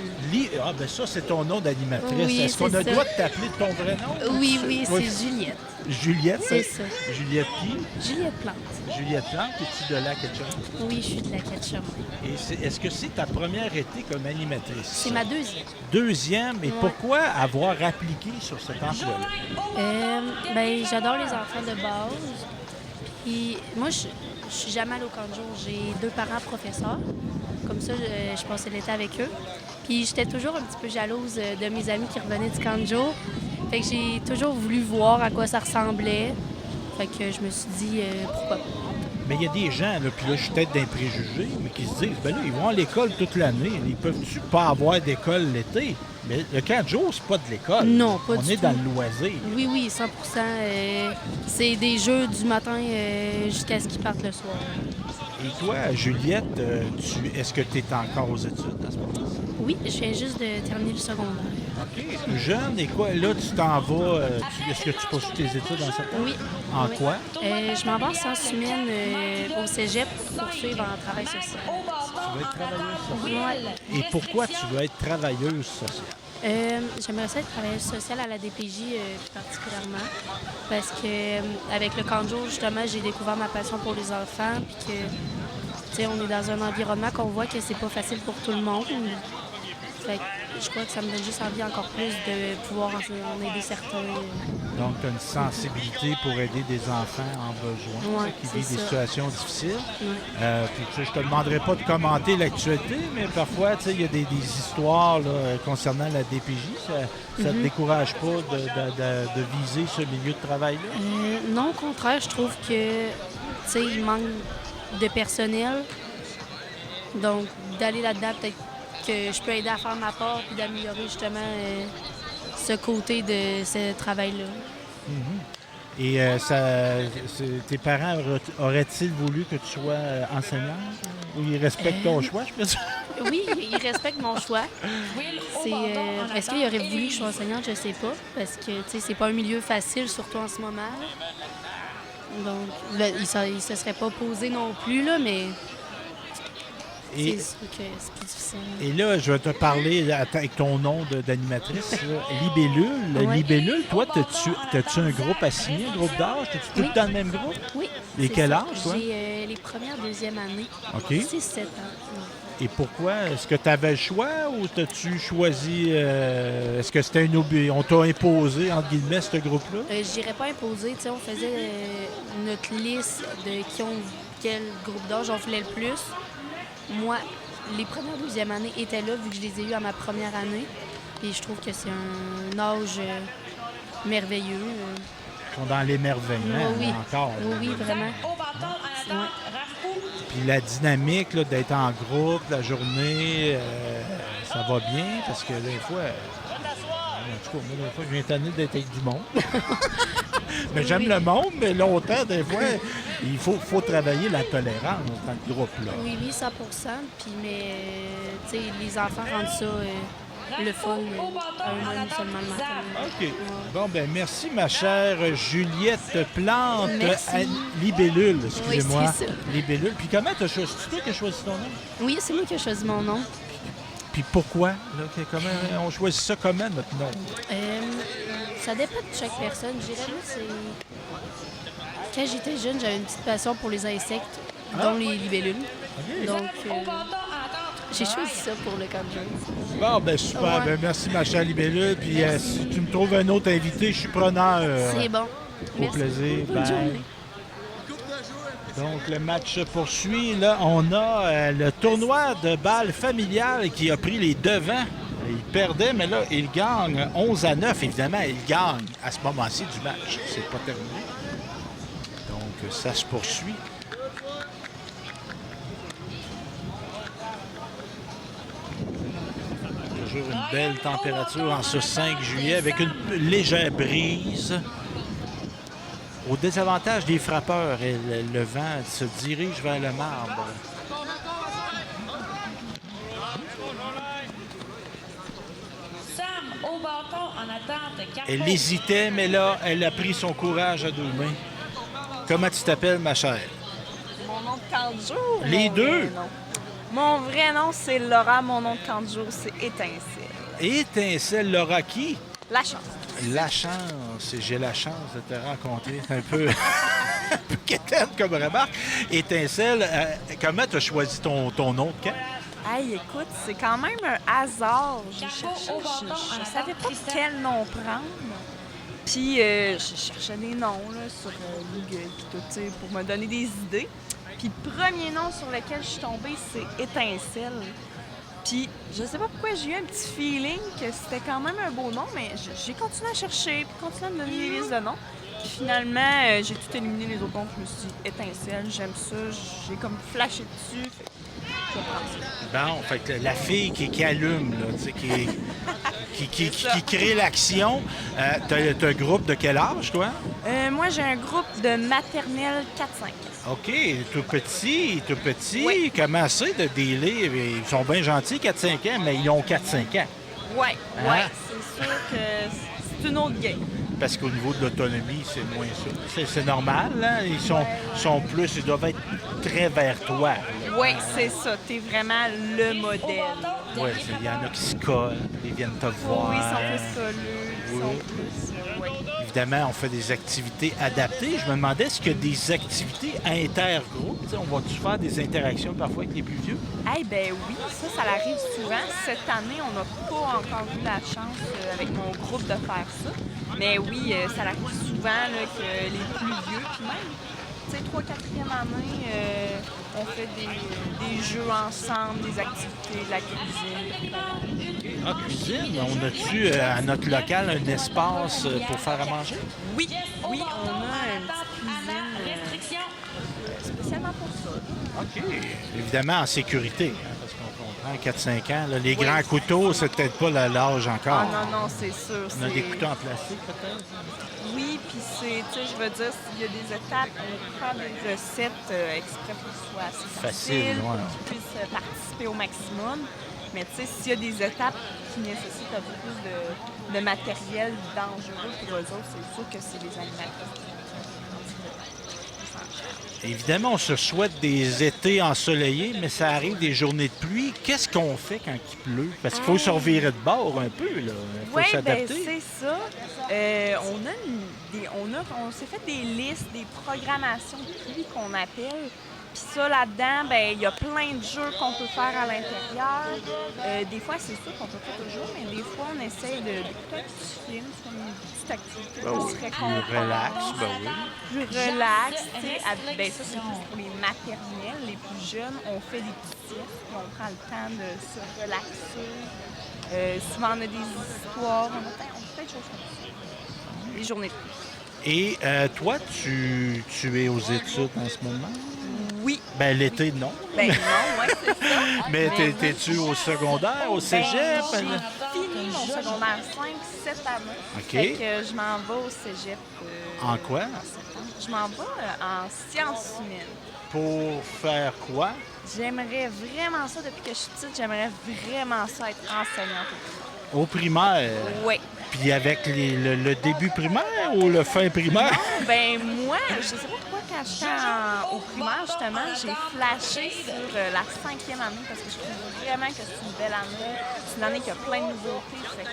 Ah, ben ça, c'est ton nom d'animatrice. Oui, est-ce qu'on a c'est le ça. droit de t'appeler de ton vrai nom? Oui, Oui. c'est Juliette. Juliette? C'est ça. Juliette qui? Juliette Plante. Juliette Plante, es-tu de là, quelque chose? Oui, je suis de la Ketchum. Et est-ce que c'est ta première été comme animatrice? C'est ma deuxième. Deuxième, et pourquoi avoir appliqué sur cet emploi-là? Ben, j'adore les enfants de base. Puis moi, je suis jamais allée au camp de jour. J'ai 2 parents professeurs. Comme ça, je passais l'été avec eux. Puis j'étais toujours un petit peu jalouse de mes amis qui revenaient du camp de jour. Fait que j'ai toujours voulu voir à quoi ça ressemblait. Fait que je me suis dit, pourquoi pas. Mais il y a des gens, là, puis là, je suis peut-être d'un préjugé, mais qui se disent, ben là, ils vont à l'école toute l'année. Ils peuvent-tu pas avoir d'école l'été? Mais le camp de jour, c'est pas de l'école. Non, pas On du est tout. dans le loisir. Oui, 100 c'est des jeux du matin jusqu'à ce qu'ils partent le soir. Et toi, Juliette, est-ce que tu es encore aux études à ce moment-là? Oui, je viens juste de terminer le secondaire. OK. Jeune, et quoi? Là, tu t'en vas. Est-ce que tu poursuis tes études en septembre? Oui. En Oui. quoi? Je m'en vais en sciences humaines au cégep pour poursuivre en travail social. Tu veux être travailleuse sociale. Ouais. Et pourquoi tu veux être travailleuse sociale? J'aimerais ça être travailleuse sociale à la DPJ plus particulièrement parce que avec le camp de jour, justement, j'ai découvert ma passion pour les enfants puis que, tu sais, on est dans un environnement qu'on voit que c'est pas facile pour tout le monde. Fait que je crois que ça me donne juste envie encore plus de pouvoir en aider certains. Donc, tu as une sensibilité pour aider des enfants en besoin Ouais, qui c'est vivent des ça. situations difficiles. Ouais. Puis, tu sais, je te demanderai pas de commenter l'actualité, mais parfois, tu sais, il y a des histoires là, concernant la DPJ. Ça te décourage pas de viser ce milieu de travail-là? Non, au contraire, je trouve que, tu sais, il manque de personnel. Donc, d'aller là-dedans, peut-être que je peux aider à faire ma part puis d'améliorer justement ce côté de ce travail-là. Et tes parents auraient-ils voulu que tu sois enseignante? Ou ils respectent ton choix, je peux dire? Oui, ils respectent mon choix. Est-ce qu'ils auraient voulu que je sois enseignante? Je sais pas. Parce que, tu sais, c'est pas un milieu facile, surtout en ce moment. Donc, là, ils se seraient pas posés non plus, là, mais Et, c'est sûr que c'est plus difficile. et là, je vais te parler là, avec ton nom d'animatrice, là, Libellule. Oui. Libellule, toi, t'as-tu un groupe assigné, un groupe d'âge? T'es-tu tout Oui. le temps le même groupe? Oui. Et c'est quel ça. âge, toi? J'ai les premières, deuxième année. OK. 6-7 ans. Et pourquoi? Est-ce que tu avais le choix ou t'as-tu choisi... est-ce que c'était on t'a imposé, entre guillemets, ce groupe-là? Je dirais pas imposé. Tu sais, on faisait notre liste de quel groupe d'âge on voulait le plus. Moi, les premières, deuxième année étaient là, vu que je les ai eus à ma première année. Et je trouve que c'est un âge merveilleux. Ils sont dans l'émerveillement, Oui. encore. Oui, oui, vraiment. Ouais. Puis la dynamique là, d'être en groupe, la journée, ça va bien parce que des fois, en tout cas, moi, des fois, je viens tanné d'être avec du monde. Mais j'aime Oui. le monde, mais longtemps, des fois, il faut travailler la tolérance dans le groupe-là. Oui, 100 %. Puis, mais, tu sais, les enfants rendent ça le fun à eux-mêmes seulement le matin. OK. Bon, ben merci, ma chère Juliette Plante. Merci. Libellule, excusez-moi. Oui, c'est ça. Libellule. Puis comment t'as choisi? C'est toi qui as choisi ton nom? Oui, c'est moi qui ai choisi mon nom. Puis pourquoi? Là, comment on choisit ça comment, notre nom? Ça dépend de chaque personne. Je dirais, moi, c'est... Quand j'étais jeune, j'avais une petite passion pour les insectes, dont les libellules. OK. Donc, j'ai choisi ça pour le camp de jour. Bon, ben super. Ouais. Ben, merci, ma chère Libellule. Puis si tu me trouves un autre invité, je suis preneur. C'est bon. Au Merci. plaisir. Bonne Bye. journée. Donc, le match se poursuit. Là, on a le tournoi de balle familial qui a pris les devants. Il perdait, mais là, il gagne 11-9. Évidemment, il gagne à ce moment-ci du match. C'est pas terminé. Donc, ça se poursuit. Toujours une belle température en ce 5 juillet avec une légère brise. Au désavantage des frappeurs, et le vent se dirige vers le marbre. Sam au bâton en attente. Elle hésitait, mais là, elle a pris son courage à deux mains. Comment tu t'appelles, ma chère? Mon nom de camp de jour? Les mon deux? vrai nom? Mon vrai nom, c'est Laura. Mon nom de camp de jour, c'est Étincelle. Étincelle Laura qui? La chance. La chance. J'ai la chance de te rencontrer. C'est un peu... un peu quétaine comme remarque. Étincelle, comment tu as choisi ton nom de camp? Hey, écoute, c'est quand même un hasard. J'ai cherché, je savais pas quel nom prendre. Puis, je cherchais des noms là, sur Google puis tout, tu sais, pour me donner des idées. Puis, le premier nom sur lequel je suis tombée, c'est Étincelle. Puis, je sais pas pourquoi j'ai eu un petit feeling que c'était quand même un beau nom, mais j'ai continué à chercher, puis continué à me donner des listes de noms. Puis finalement, j'ai tout éliminé les autres noms. Je me suis dit, Étincelle, j'aime ça, j'ai comme flashé dessus. Fait que je vais prendre ça. Bon, fait que la fille qui allume, là, tu sais, qui crée l'action. T'as un groupe de quel âge, toi? Moi, j'ai un groupe de maternelle 4-5. OK, tout petit. Oui. Comment c'est de dealer? Ils sont bien gentils, 4-5 ans, mais ils ont 4-5 ans. Ouais, Hein? c'est sûr que c'est une autre game. Parce qu'au niveau de l'autonomie, c'est moins ça. C'est normal, hein? Sont plus, ils doivent être très vers toi. Oui, c'est ça. T'es vraiment le modèle. Oui, il y en a qui se collent, ils viennent te voir. Oui, ils sont plus colleux, ils Oui. sont plus... oui. Évidemment, on fait des activités adaptées. Je me demandais, est-ce qu'il y a des activités intergroupes? Tu sais, on va-tu faire des interactions parfois avec les plus vieux? Eh bien oui, ça l'arrive souvent. Cette année, on n'a pas encore eu la chance avec mon groupe de faire ça. Mais oui, ça l'arrive souvent là, que les plus vieux, puis même, tu sais, 3e, 4e année, on fait des jeux ensemble, des activités, de la cuisine. En cuisine, on a-tu à notre local un espace pour faire à manger? Oui, on a une petite cuisine spécialement pour ça. OK. Évidemment, en sécurité, hein, parce qu'on comprend 4-5 ans. Là, les grands couteaux, c'est peut-être pas l'âge encore. Ah non, c'est sûr. On a des couteaux en plastique, peut-être? Oui, puis c'est, tu sais, je veux dire, s'il y a des étapes, on prend des recettes exprès pour que ce soit assez Facile, ouais. qu'ils puissent participer au maximum. Mais tu sais, s'il y a des étapes qui nécessitent un peu plus de matériel dangereux pour eux autres, c'est sûr que c'est les animateurs qui s'en chargent. Évidemment, on se souhaite des étés ensoleillés, mais ça arrive des journées de pluie. Qu'est-ce qu'on fait quand il pleut? Parce qu'il faut se revirer de bord un peu, là. Il faut Oui, s'adapter. ben c'est ça. On s'est fait des listes, des programmations de pluie qu'on appelle. Puis ça, là-dedans, ben il y a plein de jeux qu'on peut faire à l'intérieur. Des fois, c'est sûr qu'on peut pas toujours, mais des fois, on essaie d'écouter un petit film, c'est comme une petite activité qu'on se récompense. Plus relax, ben oui. Plus relax, tu sais. Ben ça, c'est plus pour les maternelles. Les plus jeunes, on fait des petits siestes, puis on prend le temps de se relaxer. Souvent, on a des histoires, on fait plein de choses comme ça. Les journées de pluie. Et toi, tu es aux études en ce moment? Oui. Ben l'été, non. Ben non, ouais, c'est ça. Mais t'es-tu au secondaire, au cégep? J'ai fini mon secondaire 5 cette année. OK. Fait que je m'en vais au cégep. En quoi? En septembre. Je m'en vais en sciences humaines. Pour faire quoi? J'aimerais vraiment ça, depuis que je suis petite, j'aimerais vraiment ça être enseignante. Au primaire? Oui. Puis avec le début primaire ou le fin primaire? Non, ben moi, je sais pas pourquoi quand j'étais au primaire, justement, j'ai flashé sur la 5e année parce que je trouve vraiment que c'est une belle année. C'est une année qui a plein de nouveautés, fait que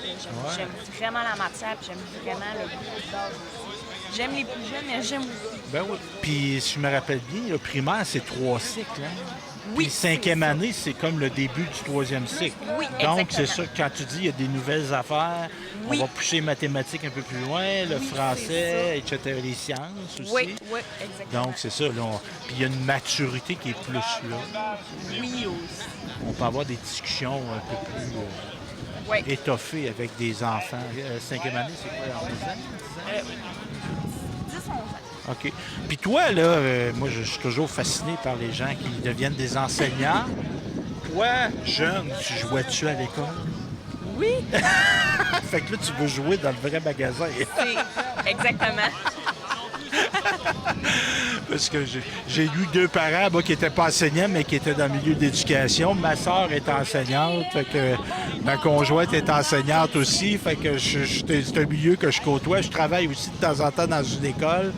j'aime vraiment la matière, puis j'aime vraiment le groupe d'âge aussi. J'aime les plus jeunes, mais j'aime aussi. Ben oui. Puis si je me rappelle bien, le primaire, c'est 3 cycles, hein? Oui, Puis 5e année, c'est comme le début du 3e cycle. Oui, Donc, exactement. c'est ça, quand tu dis il y a des nouvelles affaires, Oui. on va pousser les mathématiques un peu plus loin, le Oui, français, etc., les sciences aussi. Oui, oui, exactement. Donc, c'est ça. Là, puis il y a une maturité qui est plus là. Oui aussi. On peut avoir des discussions un peu plus Oui. étoffées avec des enfants. 5e année, c'est quoi? En 10 ans? 10-11 ans. OK. Puis toi, là, moi, je suis toujours fasciné par les gens qui deviennent des enseignants. Toi, jeune, tu jouais-tu à l'école? Oui, Fait que là, tu veux jouer dans le vrai magasin. c'est exactement. Parce que j'ai eu 2 parents, moi, qui n'étaient pas enseignants, mais qui étaient dans le milieu d'éducation. Ma sœur est enseignante, fait que ma conjointe est enseignante aussi. Fait que c'est un milieu que je côtoie. Je travaille aussi de temps en temps dans une école,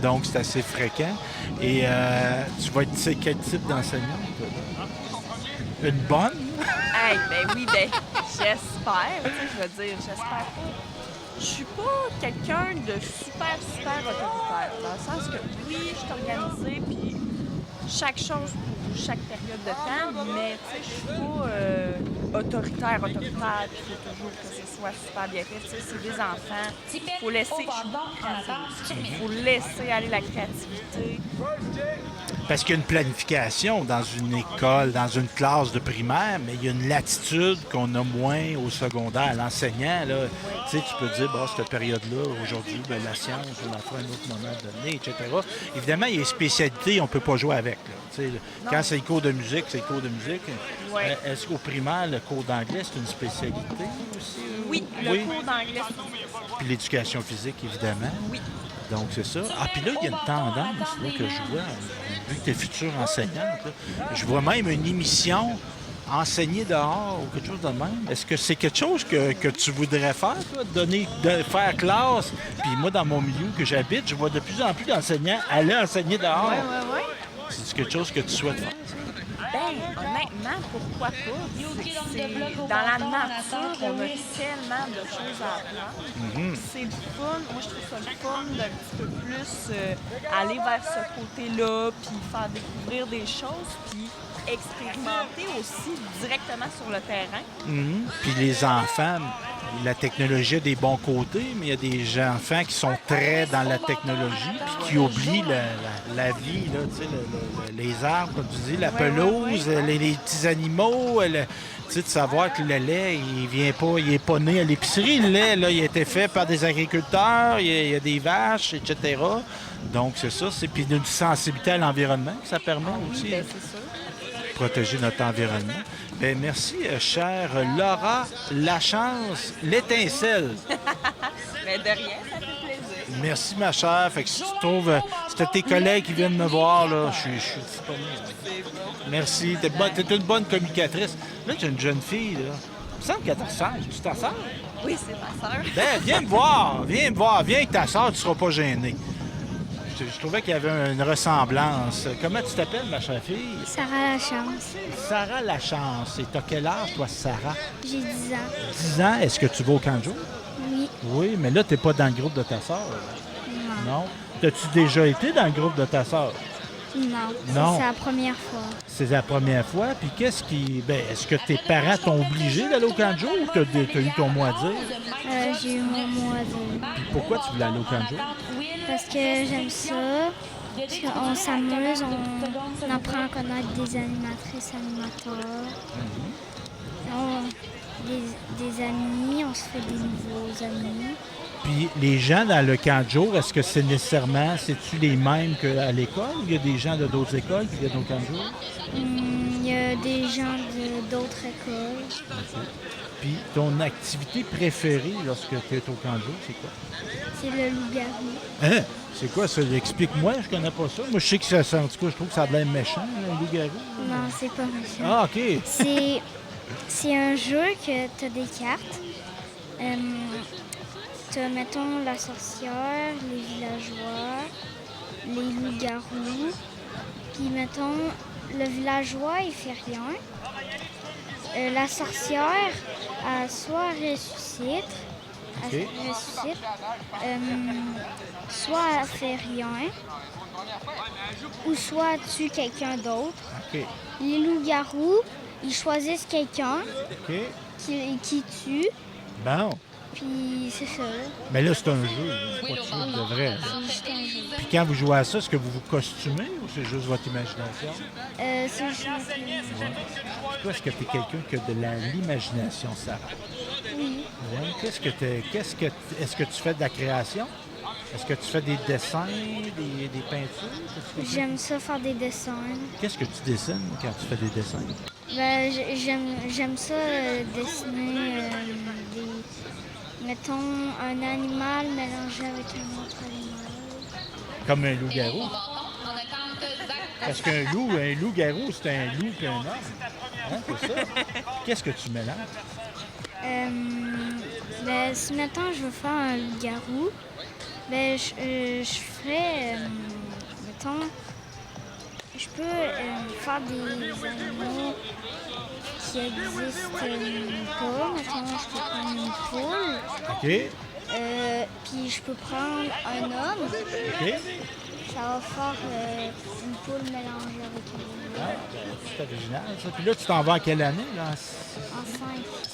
donc c'est assez fréquent. Et tu vas être quel type d'enseignante? Une bonne? Hey, ben oui, ben j'espère. Tu sais, je veux dire, j'espère pas. Je suis pas quelqu'un de super autoritaire. Dans le sens que oui, je suis organisée, puis chaque chose pour chaque période de temps, mais tu sais, je suis pas autoritaire, puis il faut toujours que ce soit super bien fait. Tu sais, c'est des enfants. Faut laisser, faut laisser aller la créativité. Parce qu'il y a une planification dans une école, dans une classe de primaire, mais il y a une latitude qu'on a moins au secondaire. L'enseignant, là, tu sais, tu peux dire, bon, cette période-là, aujourd'hui, ben, la science, on en fera un autre moment donné, etc. Évidemment, il y a des spécialités, on ne peut pas jouer avec. Là, tu sais, quand c'est le cours de musique, c'est le cours de musique. Ouais. Est-ce qu'au primaire, le cours d'anglais, c'est une spécialité aussi? Oui, le cours d'anglais. Puis l'éducation physique, évidemment. Oui. Donc, c'est ça. Ah, puis là, il y a une tendance là, que je vois, vu que tu es future enseignante, là, je vois même une émission enseigner dehors ou quelque chose de même. Est-ce que c'est quelque chose que tu voudrais faire, toi, faire classe? Puis moi, dans mon milieu que j'habite, je vois de plus en plus d'enseignants aller enseigner dehors. Oui. C'est quelque chose que tu souhaites faire? Ben, honnêtement, pourquoi pas? Dans la nature, on a tellement de choses à apprendre. C'est le fun. Moi, je trouve ça le fun d'un petit peu plus aller vers ce côté-là, puis faire découvrir des choses, puis expérimenter aussi directement sur le terrain. Puis les enfants, la technologie a des bons côtés, mais il y a des enfants qui sont très dans la technologie puis qui oublient la vie, là, tu sais, les arbres, comme tu dis, la pelouse, les petits animaux, tu sais, de savoir que le lait, il est pas né à l'épicerie. Le lait, là, il a été fait par des agriculteurs, il y a des vaches, etc. Donc, c'est ça. Puis une sensibilité à l'environnement que ça permet aussi. Ben, c'est sûr. Protéger notre environnement. Bien, merci, chère Laura Lachance, l'étincelle. Mais de rien, ça fait plaisir. Merci, ma chère. Fait que si tu trouves, c'était tes collègues qui viennent me voir, là, je suis disponible. Merci. T'es une bonne communicatrice. Là, tu es une jeune fille, là. Il me semble qu'elle ta sœur. Tu ta sœur? Oui, c'est ma sœur. Ben, viens me voir. Viens avec ta sœur, tu ne seras pas gêné. Je trouvais qu'il y avait une ressemblance. Comment tu t'appelles, ma chère fille? Sarah Lachance. Sarah Lachance. Et t'as quel âge, toi, Sarah? J'ai 10 ans. 10 ans. Est-ce que tu vas au camp de jour? Oui. Oui, mais là, t'es pas dans le groupe de ta sœur. Non. T'as-tu déjà été dans le groupe de ta sœur? Non. Non. C'est la première fois. C'est la première fois. Puis qu'est-ce qui... Ben, est-ce que tes parents t'ont obligé d'aller au camp de jour ou t'as eu ton mot à dire? J'ai eu mon mot à dire. Puis pourquoi tu voulais aller au camp de jour? Parce que j'aime ça. Parce qu'on s'amuse, on apprend à connaître des animatrices, animateurs. Des amis, on se fait des nouveaux amis. Puis les gens dans le camp de jour, est-ce que c'est nécessairement, c'est-tu les mêmes qu'à l'école ou il y a des gens de d'autres écoles qui viennent au camp de jour? Il y a des gens d'autres écoles. Puis ton activité préférée lorsque tu es au camp de jour, c'est quoi? C'est le loup-garou. Hein? C'est quoi ça? Explique-moi, je connais pas ça. Moi, je sais que ça, en tout cas, je trouve que ça a de l'air méchant, un loup-garou. Non, c'est pas méchant. Ah, OK. C'est un jeu que tu as des cartes. Tu as, mettons, la sorcière, les villageois, les loups-garous. Puis, mettons, le villageois, il fait rien. La sorcière, elle soit ressuscite, OK. soit elle fait rien, ou soit elle tue quelqu'un d'autre. OK. Les loups-garous, ils choisissent quelqu'un OK. qui tue, Bon. puis c'est ça. Mais là, c'est un jeu, c'est pas de ça, de vrai. C'est juste un jeu. Puis quand vous jouez à ça, est-ce que vous vous costumez ou c'est juste votre imagination? C'est juste Toi, est-ce que tu es quelqu'un qui a de l'imagination, Sarah? Oui. Oui. Est-ce que tu fais de la création? Est-ce que tu fais des dessins, des peintures? Qu'est-ce que tu fais? J'aime ça faire des dessins. Qu'est-ce que tu dessines quand tu fais des dessins? Ben, j'aime ça dessiner mettons, un animal mélangé avec un autre animal. Comme un loup-garou. Parce qu'un loup-garou, c'est un loup et un homme. Hein, c'est ça? Qu'est-ce que tu mélanges? Ben, si mettons je veux faire un loup-garou, ben, je ferais, mettons, je peux faire des animaux qui existent pas. Mettons, je peux prendre une poule, OK. puis je peux prendre un homme. OK. Ça va faire une poule mélangée avec un Ah, loup. ben, c'est original, ça. Puis là, tu t'en vas en quelle année? Là? En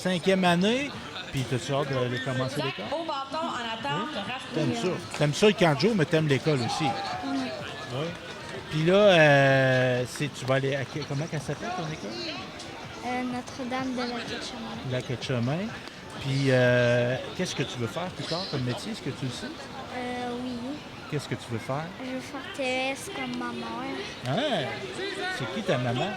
5. 5e année. Puis t'as-tu hâte de commencer l'école? Au bâton en attente, T'aimes ça? T'aimes ça le camp de jour, mais t'aimes l'école aussi? Oui. Puis là, tu vas aller à comment elle s'appelle ton école? Notre-Dame de la Quête-Chemin. La Quête-Chemin. Puis qu'est-ce que tu veux faire plus tard comme métier? Est-ce que tu le sais? Oui. Qu'est-ce que tu veux faire? Je veux faire Thérèse comme ma mère. Hein? C'est qui ta maman?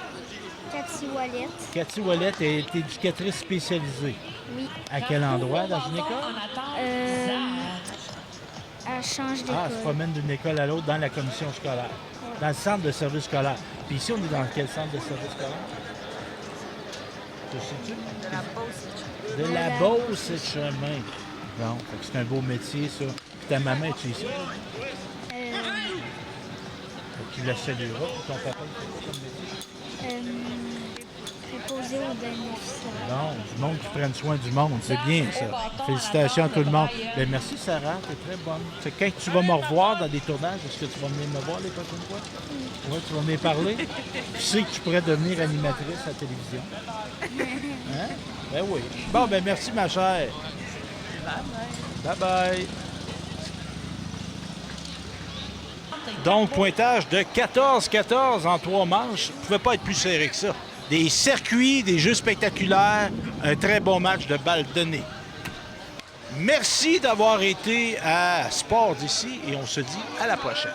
Cathy Wallet. Cathy Wallet est éducatrice spécialisée. Oui. À quel endroit dans une école? Elle change d'école. Ah, elle se promène d'une école à l'autre dans la commission scolaire. Dans le centre de service scolaire. Puis ici, on est dans quel centre de service scolaire? Tu sais-tu? De la Beauce et chemin. Bon, fait que c'est un beau métier, ça. Puis ta maman, es-tu ici? Tu la salueras. Puis ton papa, il fait quoi comme métier? Préposé aux bénéficiaires. Non, du monde qui prenne soin du monde. C'est bien, ça. Félicitations à tout le monde. Bien, merci, Sarah. T'es très bonne. C'est quand tu vas me revoir dans des tournages, est-ce que tu vas venir me voir les prochaines fois? Oui, tu vas venir parler? Tu sais que tu pourrais devenir animatrice à la télévision. Hein? Ben oui. Bon, ben merci, ma chère. Bye-bye. Donc, pointage de 14-14 en 3 manches. Ça ne pouvait pas être plus serré que ça. Des circuits, des jeux spectaculaires, un très bon match de balle donnée. Merci d'avoir été à Sport d'ici et on se dit à la prochaine.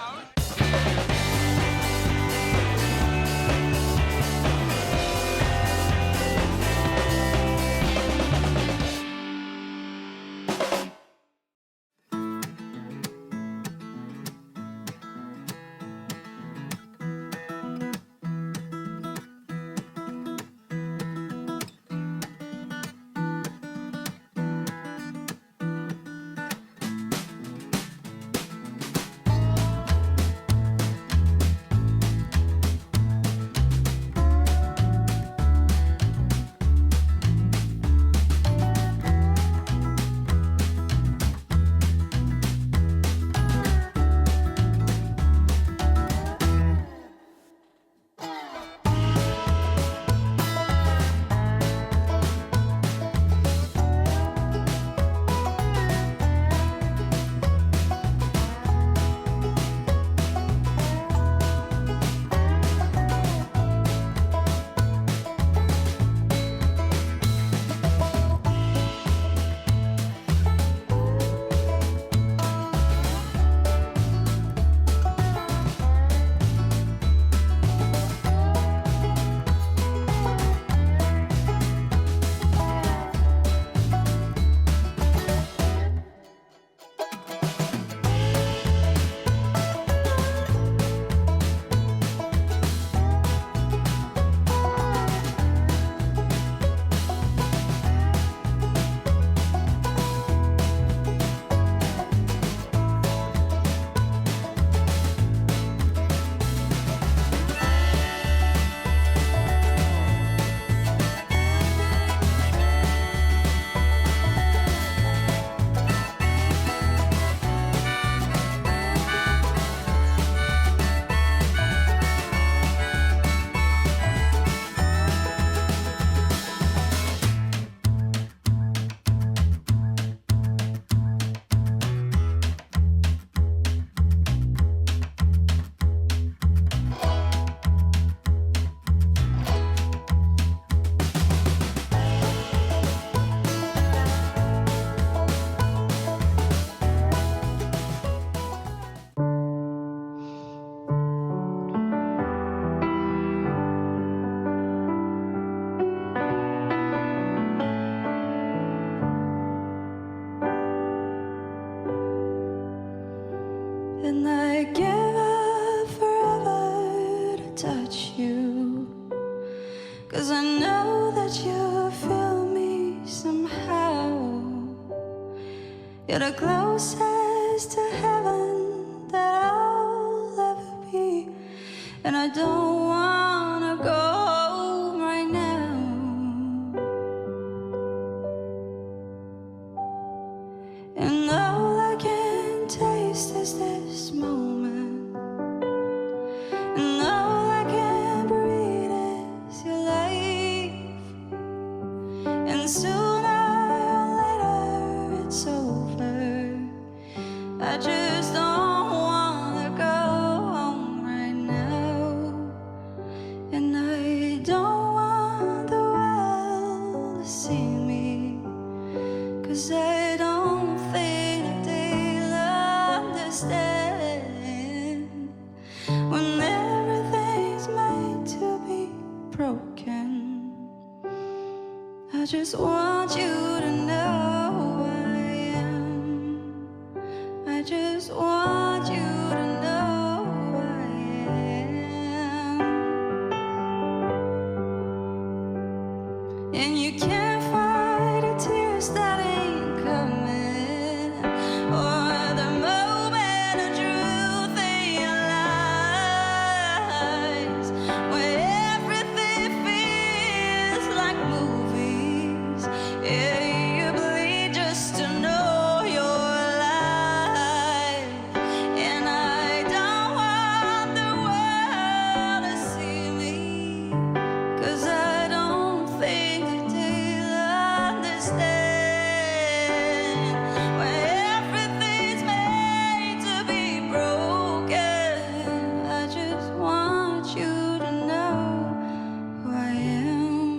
'Cause I know that you feel me somehow. You're the closest to heaven that I'll ever be. And I don't wanna go home right now. And all I can taste is this moment. And all I can breathe is your life. And sooner or later it's over. I just don't wanna go home right now. And I don't want the world to see me, 'cause I don't think that they'll understand when everything's made to be broken. I just want you to know who I am. I just want you to know who I am. And you can't fight the tears that ain't coming, or the moment of truth in your lies, where everything feels like movies. Yeah, you bleed just to know you're alive. And I don't want the world to see me, 'cause I don't think that they'll understand when everything's made to be broken. I just want you to know who I am.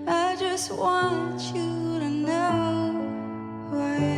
I just want you to know who I am.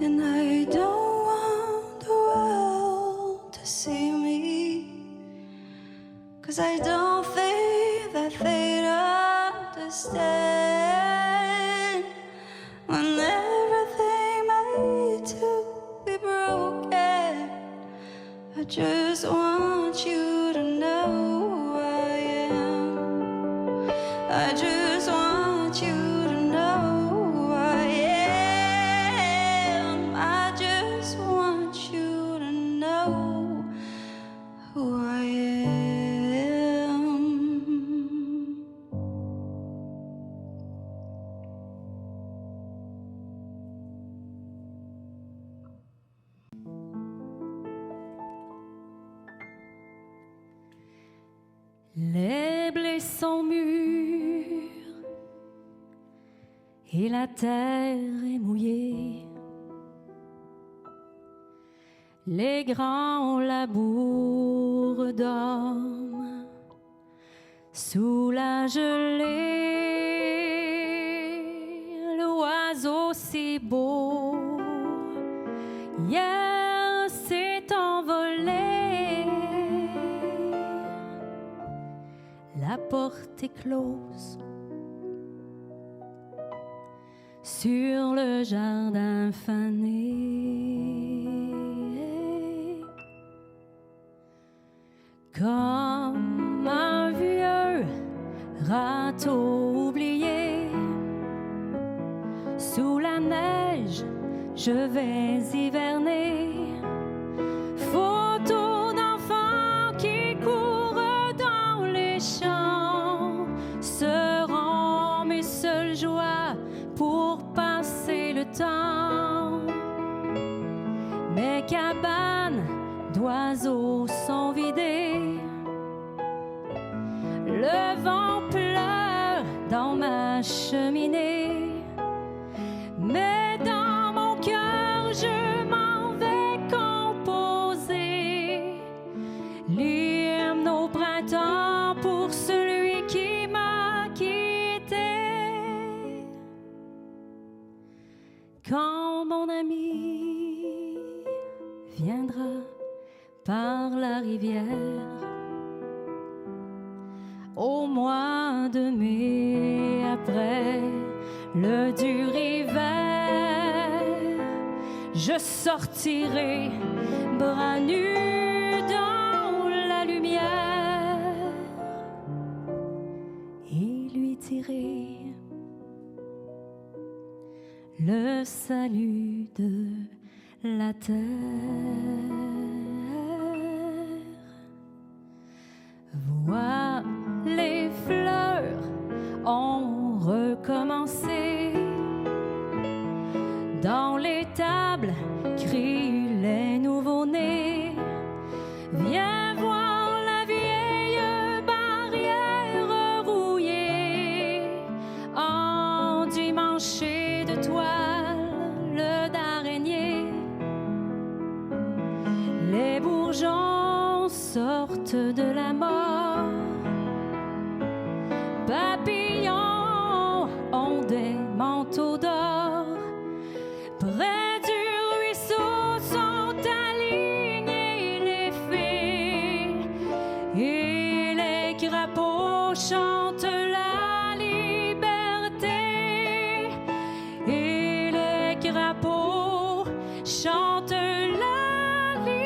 And I don't want the world to see me, 'cause I don't think that they'd understand when everything made to be broken. I just want you to know who I am. I just want you to know who I am. I just want you to know who I am. Les blés sont mûrs et la terre est mouillée. Les grands labours dorment sous la gelée. L'oiseau si beau hier s'est envolé. La porte est close sur le jardin fané, comme un vieux râteau oublié. Sous la neige, je vais hiverner. Photo d'enfants qui courent dans les champs seront mes seules joies pour passer le temps. Mes cabanes d'oiseaux sont vidées. Le vent pleure dans ma cheminée. Mais dans mon cœur, je m'en vais composer l'hymne au printemps pour celui qui m'a quitté. quand mon ami viendra par la rivière au mois de mai, après le dur hiver, je sortirai bras nus dans la lumière et lui tirer le salut de la terre. Vois, les fleurs ont recommencé. Dans les tables crient les nouveaux-nés. Viens voir la vieille barrière rouillée, endimanchée de toile d'araignée. Les bourgeons sortent de la mort. Papillons ont des manteaux d'or. Près du ruisseau sont alignés les fées et les crapauds chantent la liberté. Et les crapauds chantent la liberté.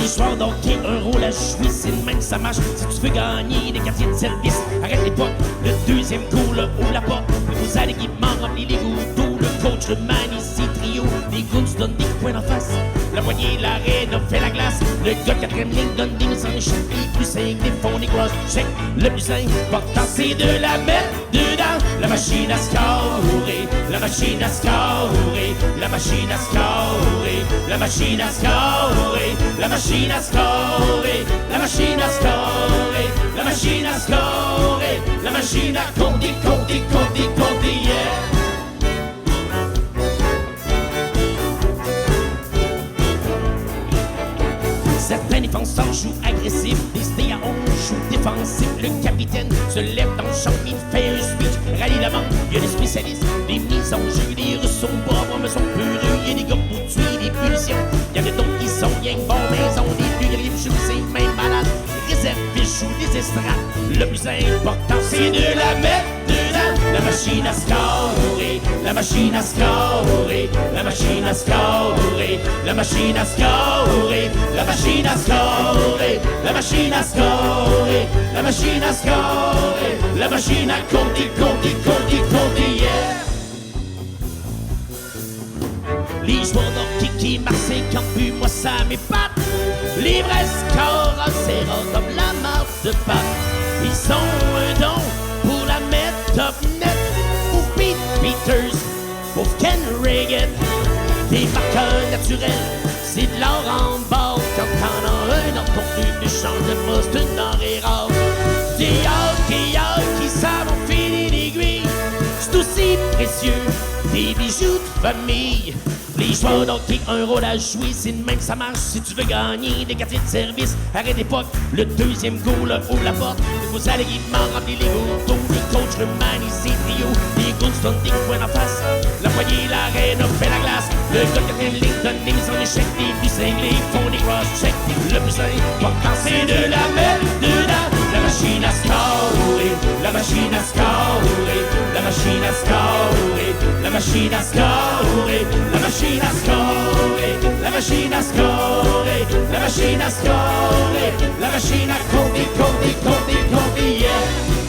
joueurs d'hockey, un rôle à jouer, c'est le même que ça marche. Si tu veux gagner des quartiers de service, arrête les potes. Le deuxième goal, ouvre la porte. Vous allez l'équipement, remplis les gouttes. Le coach, le man, ici, trio. Les goons donnent des points en face. La poignée, l'arène, fait la glace. Le gars de quatrième ligne donne des mises en échec. Les plus cinq, des fonds, des cross check. Le plus important, c'est de la mettre dedans. La machine à scorer, la machine à scorer, la machine à scorer, la machine à scorer, la machine à scorer, la machine à scorer, la machine à scorer, la machine à compter, compter, compter, compter, yeah. Certains défenseurs jouent agressif, des stay à 11 jouent défensif. Le capitaine se lève dans le champ, il fait un speech, rallie la bande. Il y a des spécialistes, des mises en jeu, des Russes sont pauvres, mais sont peureux. Il y a des gars pour tuer, des punitions. Il y en a d'autres qui sont rien que bons, mais ils ont des plus griffes, jouent, c'est même malade. Les réservistes jouent des estrades. Le plus important, c'est de la mettre dedans. La machine à scorer, la machine à scorer, la machine à scorer, la machine à scorer, la machine à scorer, la machine à scorer, la machine à scorer, la machine à compter, compter, compter, compter, yeah. Les joueurs d'hockey qui marquent 50 buts, moi ça m'épate. L'ivresse corps c'est rare comme la marque de Pâques. Ils ont un don pour la mettre top net. Pour Pete Peters, pour Ken Reagan. Des marqueurs naturels, c'est de l'or en bord. Quand t'en as un dans ton but, tu changes de poste, une denrée rare. Des hockeyeurs qui savent enfiler l'aiguille, c'est aussi précieux, des bijoux de famille. Les joueurs d'hockey, un rôle à jouer, c'est le même ça marche. Si tu veux gagner des quartiers de service, arrête l'époque. Le deuxième goal, ouvre la porte. Vous allez équipement, remplis les gouttes. Les coachs, le man, ici, trio. Les goons donnent des points en face. La poignée, l'arène, fait la glace. Le gars de quatrième ligne donne des mises en échec. Les plus cinglés font des cross-checks. Le plus important, c'est de la mettre dedans. La machine à scorer, la machine à scorer, la machine à scorer, la machine à scorer, la machine à scorer, la machine à scorer, la machine à scorer, la machine à compter, compter, compter, compter, yeah.